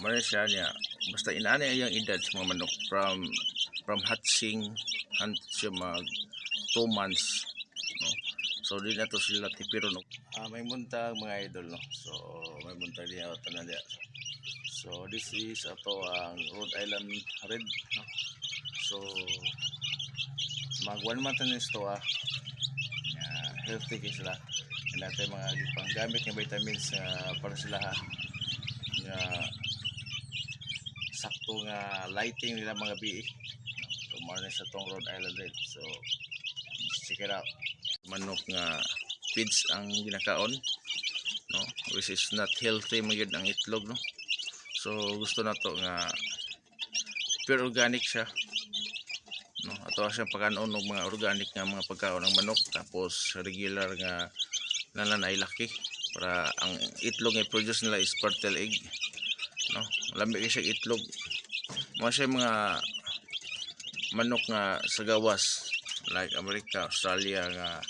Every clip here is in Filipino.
Malaysia niya basta inaani ang edad sa mga manok from hatching siya mag 2 months, no? So di na to sila tipiro, no? May muntag mga idol, no? So may muntag din ako tanan diya. So this is ato ang Rhode Island Red, no? So mag 1 month na ito healthy kayo sila. Natin mga panggamit ng vitamins para sila nga sakto nga lighting nila mga BE. So mao na sa tong Rhode Island Red. So check it out. Manok nga feeds ang ginakaon, no, which is not healthy magyud ang itlog, no. So gusto na to nga pure organic siya, no. Ato siya pagkaon og mga organic nga mga pagkaon ng manok, tapos regular nga nalan ay laki para ang itlog nga produce nila is fertile egg, no. Lambi siya itlog. Mga siya mga manok nga sa gawas like America, Australia nga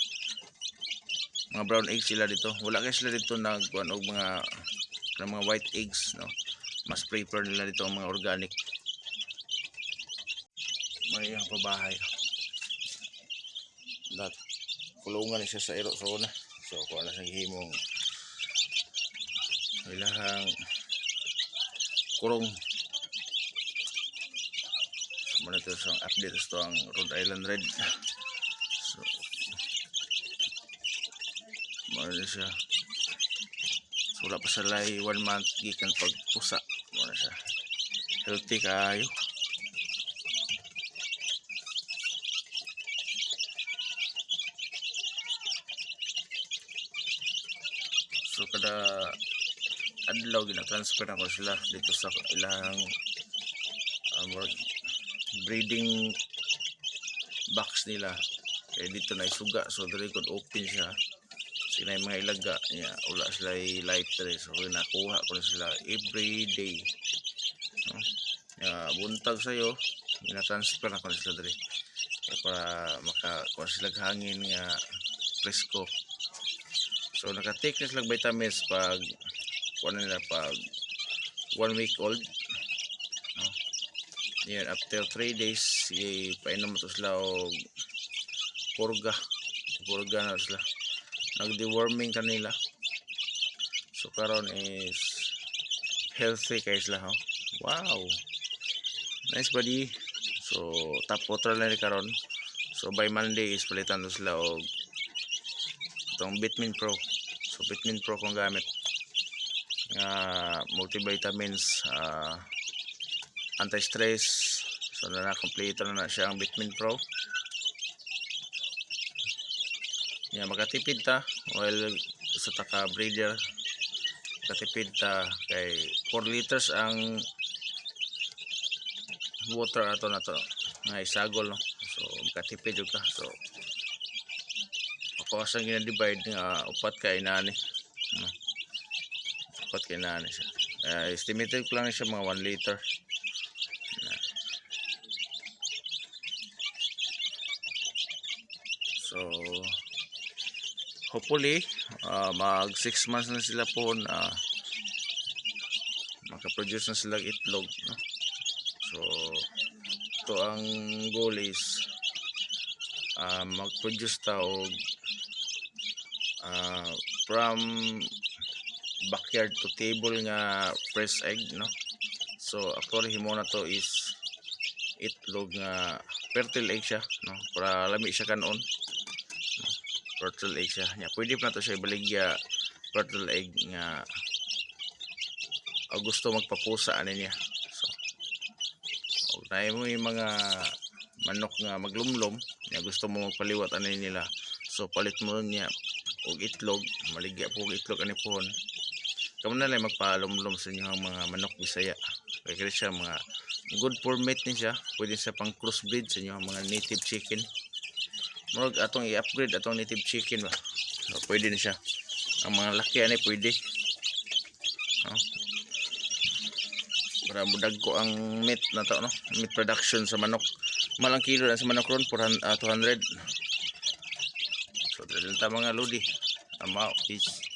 mga brown eggs sila dito. Wala kay sila dito nagkuan og mga white eggs, no. Mas prefer nila dito ang mga organic. May ang pabahay. Dat kulungan siya sa ero sa una. So kung ano sa himong ilahang kurong. So muna ito sa update ito ang Rhode Island Red. So muna siya. So wala pa sa lay 1 month gikan pagpusa. Muna siya healthy kayo. So kada adlaw gina-transfer ako sila dito sa ilang breeding box nila. Kaya dito na isuga, so diri kun open siya. Sinay mga ilaga niya, wala sila light diri. So nakuha ko na sila every day, no? Buntag sayo gina-transfer ako na sila diri para makakuha sila hangin nga presko. So naka-take na sila vitamins pag nila pag 1 week old, no? Yan, after 3 days ipainom to sila og purga na sila, nag-deworming kanila. So karon is healthy kay sila, ha? Wow, nice buddy. So top water na ni karon. So by Monday is palitan to sila og itong Vitamin Pro. So Vitamin Pro kung gamit multivitamins, anti-stress. So na-complete na siya ang Vitamin Pro. Makatipid ta while sa taka breeder, makatipid ta kay 4 liters ang water ato na to nga isagol, no? So makatipid jud ka. So ako asang gina-divide nga upat ka inani, no? Upat ka inani siya. Estimated ko lang siya mga 1 liter. So hopefully mag 6 months na sila po na makaproduce na sila itlog, no? So ito ang goal is mag-produce ta og from backyard to table nga fresh egg, no? So actually himo na to is itlog nga fertile egg siya, no? Para lami siya kanon, no? Fertile egg siya nya, pwede pa na to siya ibaligya fertile egg nga gusto magpapusa ani niya. So tayo mo yung mga manok nga maglumlom nga gusto mo magpaliwat ani nila, so palit mo niya og itlog, maligya po og itlog ani pohon. Kamo na lang magpalumlom sa inyo ang mga manok Bisaya. Kaya siya mga good for meat ni siya, pwede siya pang crossbreed sa inyo ang mga native chicken. Murag atong i-upgrade atong native chicken ba. So pwede ni siya. Ang mga laki ani pwede, no? Para mudag ko ang meat na to, no? Meat production sa manok. Malang kilo na sa manok ron 200. So dali ta mga lodi. Peace.